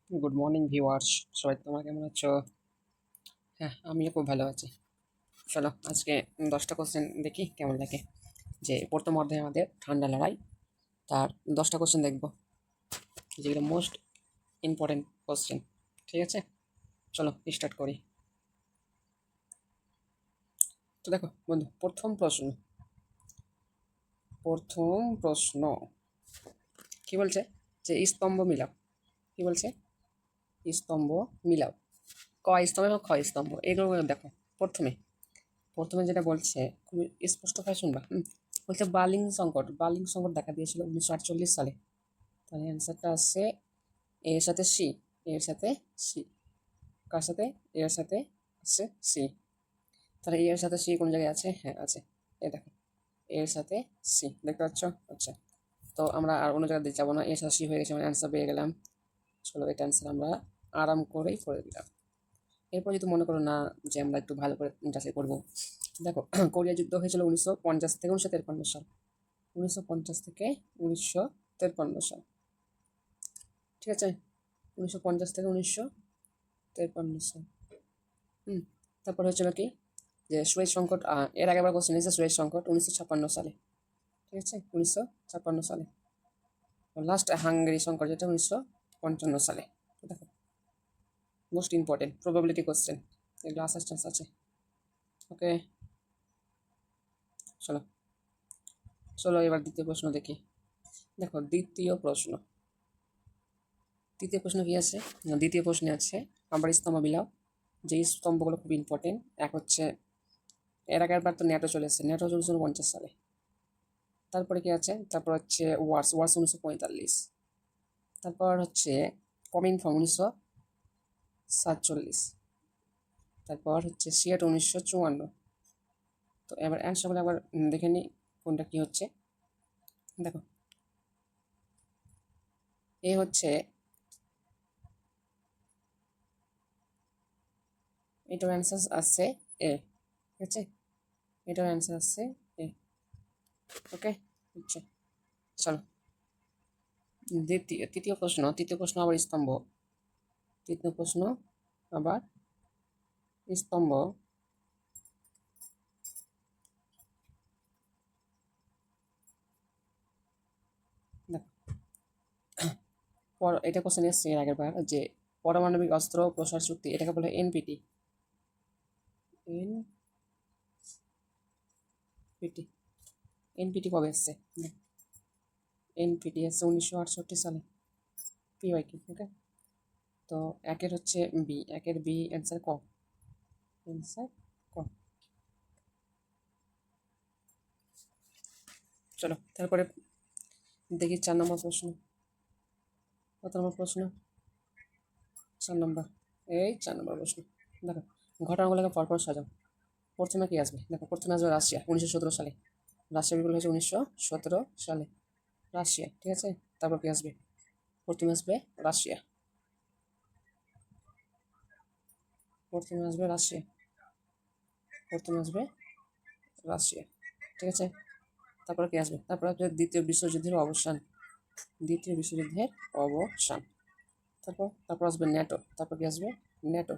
Good morning viewers, সবাই তোমরা কেমন আছো? হ্যাঁ, আমিও খুব ভালো আছি। চলো আজকে 10টা কোশ্চেন দেখি কেমন লাগে। যে প্রথম অধ্যায়ে আমাদের ঠান্ডা লড়াই, তার 10টা কোশ্চেন দেখবো, যেগুলো মোস্ট ইম্পর্টেন্ট কোশ্চেন। ঠিক আছে, চলো স্টার্ট করি। তো দেখো বন্ধু, প্রথম প্রশ্ন কি বলছে? যে স্তম্ভ মিলাও। কি বলছে? স্তম্ভ মিলাও। ক স্তম্ভ এবং খ স্তম্ভ, এগুলো দেখো। প্রথমে প্রথমে যেটা বলছে খুবই স্পষ্টভাবে শুনবা। বলছে বার্লিং সংকট দেখা দিয়েছিল 1948 সালে। তাহলে অ্যান্সারটা আসছে এর সাথে সি। এর সাথে সি। কার সাথে? এর সাথে আসছে সি। তাহলে এর সাথে সি কোন জায়গায় আছে? হ্যাঁ আছে, এই দেখো, এর সাথে সি দেখতে পাচ্ছ? আচ্ছা, তো আমরা আর অন্য জায়গায় যাবো না, এর সাথে সি হয়ে গেছে, মানে অ্যান্সার পেয়ে গেলাম। চলো এটা অ্যান্সার আমরা আরাম করেই করে দিলাম। এরপর যদি মনে করো না যে আমরা একটু ভালো করে যাচাই করবো, দেখো কোরিয়া যুদ্ধ হয়েছিল 1950 থেকে 1953 সাল। 1950 থেকে 1953 সাল, ঠিক আছে? 1950 থেকে 1953 সাল। হুম, তারপর হচ্ছিল কি, যে সুয়েজ সংকট, এর আগেবার কোশ্চেন এসেছে সুয়েজ সংকট 1956 সালে। ঠিক আছে, 1956 সালে। লাস্ট হাঙ্গেরি সংকট যেটা 1955 সালে। দেখো, মোস্ট ইম্পর্টেন্ট প্রবাবিলিটি কোশ্চেন, এগুলো আসার চান্স আছে। ওকে, চলো চলো এবার দ্বিতীয় প্রশ্ন দেখি। দেখো দ্বিতীয় প্রশ্ন কি আছে? দ্বিতীয় প্রশ্নে আছে আবার স্তম্ভ মিলাও। যে স্তম্ভগুলো খুব ইম্পর্টেন্ট, এক হচ্ছে এর আগের বার তো ন্যাটো চলে এসেছে, ন্যাটো চলেছে 1950 সালে। তারপরে কি আছে? তারপর হচ্ছে ওয়ার্স 1945। তারপর হচ্ছে কমিনফর্ম 1947। তারপর হচ্ছে সিয়েট 1954। তো এবার অ্যান্সারগুলো আবার দেখে নিই কোনটা কি হচ্ছে। দেখো, এ হচ্ছে, এটার অ্যান্সার আসছে এ। ঠিক আছে, এটার অ্যান্সার আসছে এ। ওকে, আচ্ছা, চলো তৃতীয় প্রশ্ন আবার স্তম্ভ। তৃতীয় প্রশ্ন আবার স্তম্ভ। এটা কোশ্চেন এসছে এর আগের বার, যে পারমাণবিক অস্ত্র প্রসার চুক্তি, এটাকে বলে এনপিটি। এনপিটি এনপিটি কবে এসছে? এনপিটি এসছে 1968 সালে। পিওয়াই কি? ওকে, তো একের হচ্ছে বি, একের বি অ্যান্সার ক। অ্যান্সার ক। চলো তারপরে দেখি 4 নম্বর প্রশ্ন। কত নম্বর প্রশ্ন? 4 নম্বর। এই 4 নম্বর প্রশ্ন। দেখো, ঘটনাগুলোকে পরপর সাজাও। প্রথমে কি আসবে? দেখো, প্রথমে আসবে রাশিয়া 1917 সালে। রাশিয়া বিপ্লব হয়েছে 1917 সালে। রাশিয়া, ঠিক আছে। তারপর কি আসবে? প্রথমে আসবে রাশিয়া। প্রথমে আসবে রাশিয়া। প্রথমে আসবে রাশিয়া, ঠিক আছে। তারপর কি আসবে? তারপর আসবে দ্বিতীয় বিশ্বযুদ্ধের অবসান। দ্বিতীয় বিশ্বযুদ্ধের অবসান। তারপর আসবে ন্যাটো। তারপর কি আসবে? ন্যাটো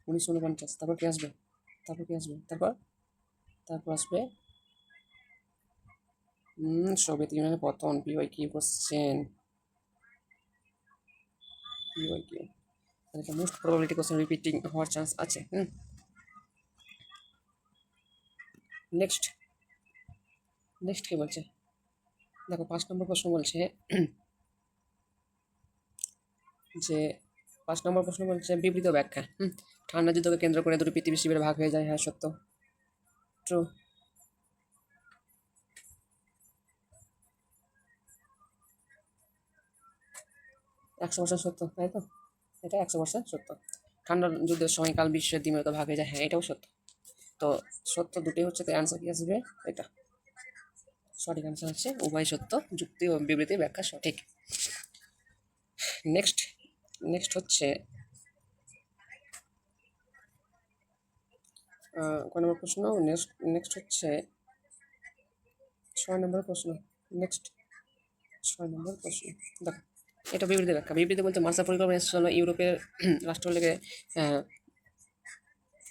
1949। তারপর কি আসবে? তারপর তারপর আসবে সোভিয়েত ইউনিয়নের পতন। পিওয়াই কি কোশ্চেন? পিওয়াই কি, এটা মোস্ট প্রবাবিলিটি কোশ্চেন, রিপিটিং হওয়ার চান্স আছে। নেক্সট নেক্সট কি বলছে? দেখো, 5 নম্বর প্রশ্ন বলছে যে 5 নম্বর প্রশ্ন বলছে বিবৃত ব্যাখ্যা। ঠান্ডা যুদ্ধকে কেন্দ্র করে দুটি পৃথিবী শিবিরে ভাগ হয়ে যায়। হ্যাঁ, সত্য, ট্রু। 100% সত্য, তাই তো? এটা 100% সত্য। ঠান্ডা যুদ্ধের সময়কাল বিশ্বের দ্বিমত ভাগ হয়ে যায়। হ্যাঁ, এটাও সত্য। তো সত্য দুটোই হচ্ছে, তো অ্যান্সার কি আসবে? এটা সঠিক অ্যান্সার হচ্ছে উভয় সত্য, যুক্তি ও বিবৃতির ব্যাখ্যা সঠিক। নেক্সট নেক্সট হচ্ছে কয় নম্বর প্রশ্ন? নেক্সট হচ্ছে 6 নম্বর প্রশ্ন। নেক্সট 6 নম্বর প্রশ্ন। দেখো, এটা বিবৃতি ব্যাখ্যা। বিবৃতি বলতে মার্শাল পরিকল্পনা এসেছিল ইউরোপের রাষ্ট্রগুলিকে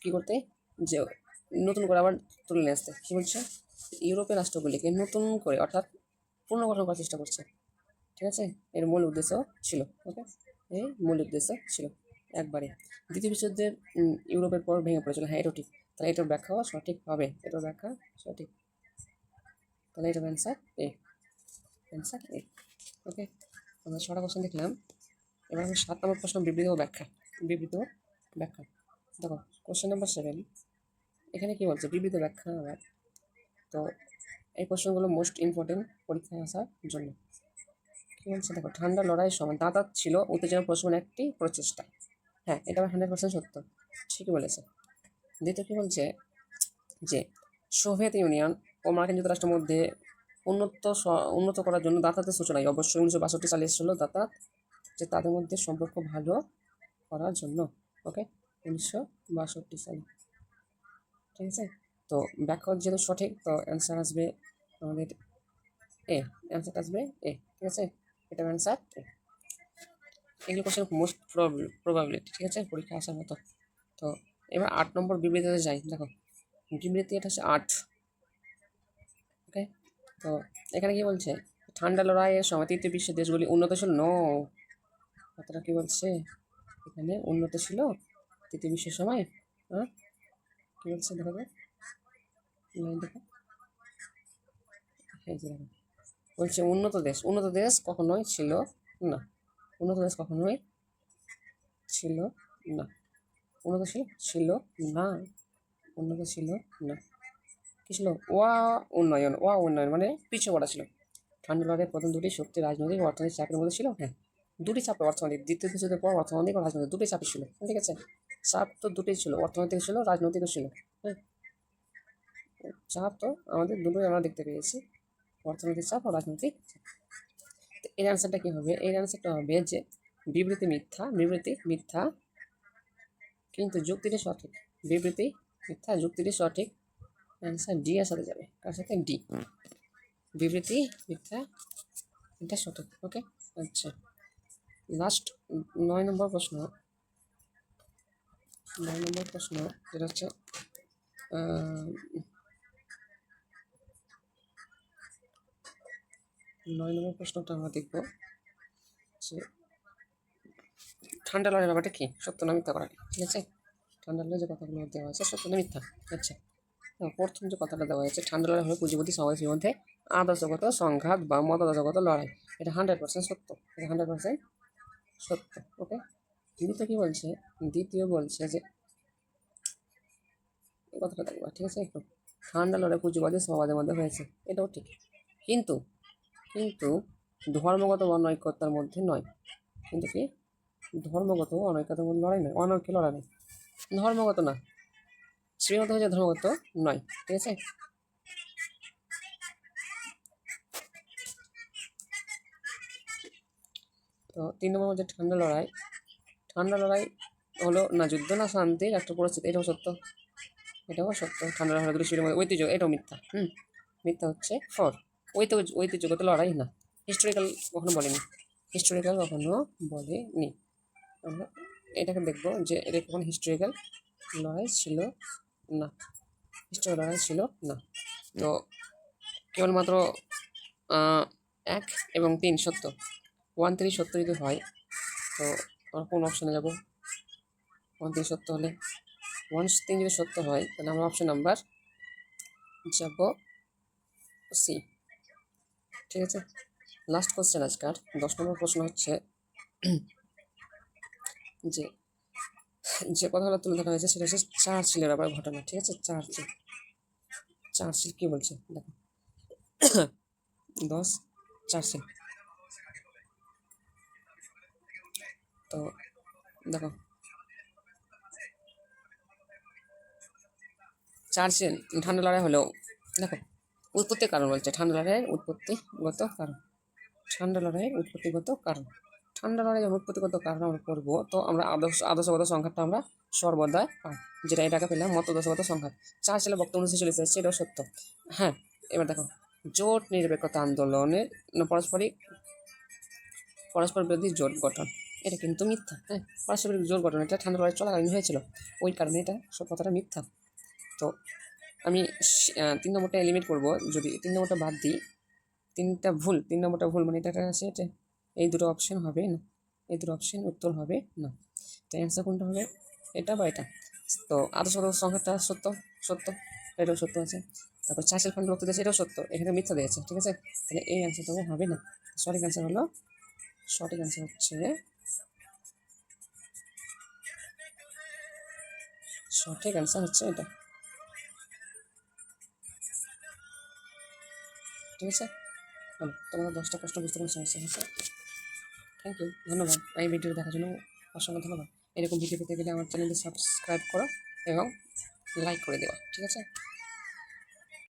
কী করতে, যে নতুন করে আবার তুলে নিয়ে আসতে। কী বলছে, ইউরোপের রাষ্ট্রগুলিকে নতুন করে অর্থাৎ পুনর্গঠন করার চেষ্টা করছে। ঠিক আছে, এর মূল উদ্দেশ্য ছিল। ওকে, এই মূল উদ্দেশ্য ছিল একবারে। দ্বিতীয় বিশ্বযুদ্ধের ইউরোপের পর ভেঙে পড়েছিল। হ্যাঁ, এটাও ঠিক। তাহলে এটার ব্যাখ্যাও সঠিক হবে, এটার ব্যাখ্যা সঠিক। তাহলে এটার অ্যান্সার এ, অ্যান্সার এ। ওকে, আমরা 6টা কোশ্চেন দেখলাম। এবার আমি 7 নম্বর প্রশ্ন, বিবৃতি ও ব্যাখ্যা। বিবৃতি ও ব্যাখ্যা দেখো, কোশ্চেন নাম্বার 7। এখানে কি বলছে, বিবৃতি ব্যাখ্যা আবার। তো এই কোশ্চেনগুলো মোস্ট ইম্পর্টেন্ট পরীক্ষায় আসার জন্য। কি বলছে দেখো, ঠান্ডা লড়াইয়ের সময় দাঁত ছিল উত্তেজনা প্রশমনের একটি প্রচেষ্টা। হ্যাঁ, এটা 100% সত্য, ঠিকই বলেছে। দ্বিতীয় কি বলছে, যে সোভিয়েত ইউনিয়ন ও মার্কিন যুক্তরাষ্ট্রের মধ্যে উন্নত করার জন্য দাতাতের সূচনায় অবশ্যই 1962 সালে এসেছিল দাতাত, যে তাদের মধ্যে সম্পর্ক ভালো করার জন্য। ওকে, 1962 সালে। ঠিক আছে, তো ব্যাখ্যা যেহেতু সঠিক, তো অ্যান্সার আসবে আমাদের এ, অ্যান্সার আসবে এ। ঠিক আছে, এটা অ্যান্সার এ। এগুলো কোশ্চেন মোস্ট প্রবাবিলিটি, ঠিক আছে, পরীক্ষা আসার মতো। তো এবার 8 নম্বর বিবৃতিতে যাই। দেখো, বিবৃতি এটা হচ্ছে 8। ওকে, তো এখানে কি বলছে, ঠান্ডা লড়াইয়ের সময় তৃতীয় বিশ্বের দেশগুলি উন্নত ছিল। নো, কথাটা কি বলছে, এখানে উন্নত ছিল তৃতীয় বিশ্বের সময়। হ্যাঁ, কি বলছে দেখো, দেখো, এই যে দেখো, বলছে উন্নত দেশ কখনোই ছিল না। উন্নত দেশ কখনোই ছিল না। উন্নত ছিল না। উন্নত ছিল না। কি ছিল, উন্নয়ন মানে পিছিয়ে পড়া ছিল। ঠান্ডা লড়াইয়ের প্রথম দুটি শক্তি রাজনৈতিক ও অর্থনৈতিক চাপের মধ্যে ছিল। হ্যাঁ, দুটি চাপে, অর্থনৈতিক, দ্বিতীয় বিশ্বযুদ্ধের পর অর্থনৈতিক ও রাজনৈতিক দুটি চাপই ছিল। ঠিক আছে, চাপ তো দুটোই ছিল, অর্থনৈতিক ছিল, রাজনৈতিকও ছিল। হ্যাঁ, চাপ তো আমাদের দুটোই আমরা দেখতে পেয়েছি, অর্থনৈতিক চাপ ও রাজনৈতিক চাপ। তো এর অ্যান্সারটা কী হবে, এর অ্যান্সারটা হবে যে বিবৃতি মিথ্যা কিন্তু যুক্তিটি সঠিক। বিবৃতি মিথ্যা, যুক্তিটি সঠিক। অ্যান্সার ডি এর সাথে যাবে। কার সাথে, ডি। বিবৃতি মিথ্যা, এটা সঠিক। ওকে, আচ্ছা, লাস্ট 9 নম্বর প্রশ্ন। 9 নম্বর প্রশ্ন যেটা হচ্ছে 9 নম্বর প্রশ্নটা আমরা দেখব যে ঠান্ডা লড়াইয়ের ব্যাপারটা কি, সত্য না মিথ্যা করা। ঠিক আছে, ঠান্ডা লড়াই যে কথাগুলো দেওয়া হয়েছে সত্য না মিথ্যা। আচ্ছা, প্রথম যে কথাটা দেওয়া হয়েছে, ঠান্ডা লড়াই হলো পুঁজিপতি সমাজের মধ্যে আদর্শগত সংঘাত বা মতাদর্শগত লড়াই। এটা 100% সত্য, এটা 100% সত্য। ওকে, দ্বিতীয় কি বলছে, দ্বিতীয় বলছে যে এই কথাটা দেখবা। ঠিক আছে, একটু, ঠান্ডা লড়াই পুঁজিবাদী সমাজের মধ্যে হয়েছে, এটাও ঠিক। কিন্তু কিন্তু ধর্মগত অনৈক্যতার মধ্যে নয়। কিন্তু কি, ধর্মগত অনৈক্যতার মধ্যে লড়াই নয়, অনৈক্য লড়াই নয়, ধর্মগত না, শ্রীমত হচ্ছে ধর্মগত নয়। ঠিক আছে, তো 3 নম্বর হচ্ছে ঠান্ডা লড়াই হলো না যুদ্ধ না শান্তির একটা পরিস্থিতি। এটাও সত্য, এটাও সত্য। ঠান্ডা লড়াই দুটো শিবিরের মধ্যে ঐতিহ্য, এটাও মিথ্যা। মিথ্যা হচ্ছে ফর, ঐতিহ্যগত লড়াই না, হিস্টোরিক্যাল কখনো বলেনি, হিস্টোরিক্যাল কখনো বলেনি। আমরা এটাকে দেখবো যে এটা কখনো হিস্টোরিক্যাল লড়াই ছিল না, হিস্টোরিক্যাল লড়াই ছিল না। তো কেবলমাত্র 1 এবং 3 সত্য। 1, 3 সত্য যদি হয়, তো আমরা কোন অপশানে যাব, 1, 3 সত্য হলে, 1, 3 যদি সত্য হয়, তাহলে আমরা অপশন নাম্বার যাব সি। ঠিক আছে, লাস্ট কোশ্চেন আজকার 10 নম্বর প্রশ্ন হচ্ছে যে যে কথাগুলো তুলে ধরা হয়েছে সেটা হচ্ছে চার্চিলের ব্যাপারে ঘটনা। ঠিক আছে, চার্চিল কি বলছে দেখো, 10 চার্চিল। তো দেখো, চার্চিল ঠান্ডা লড়াই হলেও দেখো উৎপত্তির কারণ বলছে, ঠান্ডা লড়াইয়ের উৎপত্তিগত কারণ, ঠান্ডা লড়াইয়ের উৎপত্তিগত কারণ, ঠান্ডা লড়াইয়ের উৎপত্তিগত কারণ আমরা পড়বো। তো আমরা আদর্শগত সংঘাতটা আমরা সর্বদা পাই, যেটা এটাকে পেলাম মতাদর্শগত সংঘাত। চার্চিলের বক্তব্য 1946 এসেছে, এটাও সত্য। হ্যাঁ, এবার দেখো, জোট নিরপেক্ষতা আন্দোলনের পারস্পরিক পরস্পর বিরোধী জোট গঠন, এটা কিন্তু মিথ্যা। হ্যাঁ, পরস্পর বিরোধী জোট গঠন এটা ঠান্ডা লড়াই চলাকালীন হয়েছিল, ওই কারণে এটা সব কথাটা মিথ্যা। তো আমি 3 নম্বরটা এলিমিনেট করব। যদি 3 নম্বরটা বাদ দিই, 3 নম্বরটা ভুল, মানে এটা আছে, এটা এই দুটো অপশন হবে না, এই দুটো অপশন উত্তর হবে না। তো অ্যান্সার কোনটা হবে, এটা বা এটা? তো আদর্শ সংখ্যাটা সত্য, সত্য, এটাও সত্য আছে। তারপর চাষের ফান্ড রক্ত দিয়েছে, এটাও সত্য, এখানে মিথ্যা দিয়েছে, ঠিক আছে। তাহলে এই অ্যান্সারটা হবে না। সঠিক অ্যান্সার হচ্ছে সঠিক অ্যান্সার হচ্ছে এটা, ঠিক আছে। তোমাদের 10টা প্রশ্ন বুঝতে কোনো সমস্যা হচ্ছে? থ্যাংক ইউ, ধন্যবাদ এই ভিডিও দেখার জন্য, অসংখ্য ধন্যবাদ। এরকম ভিডিও পেতে গেলে আমার চ্যানেলটি সাবস্ক্রাইব করো এবং লাইক করে দেওয়া, ঠিক আছে।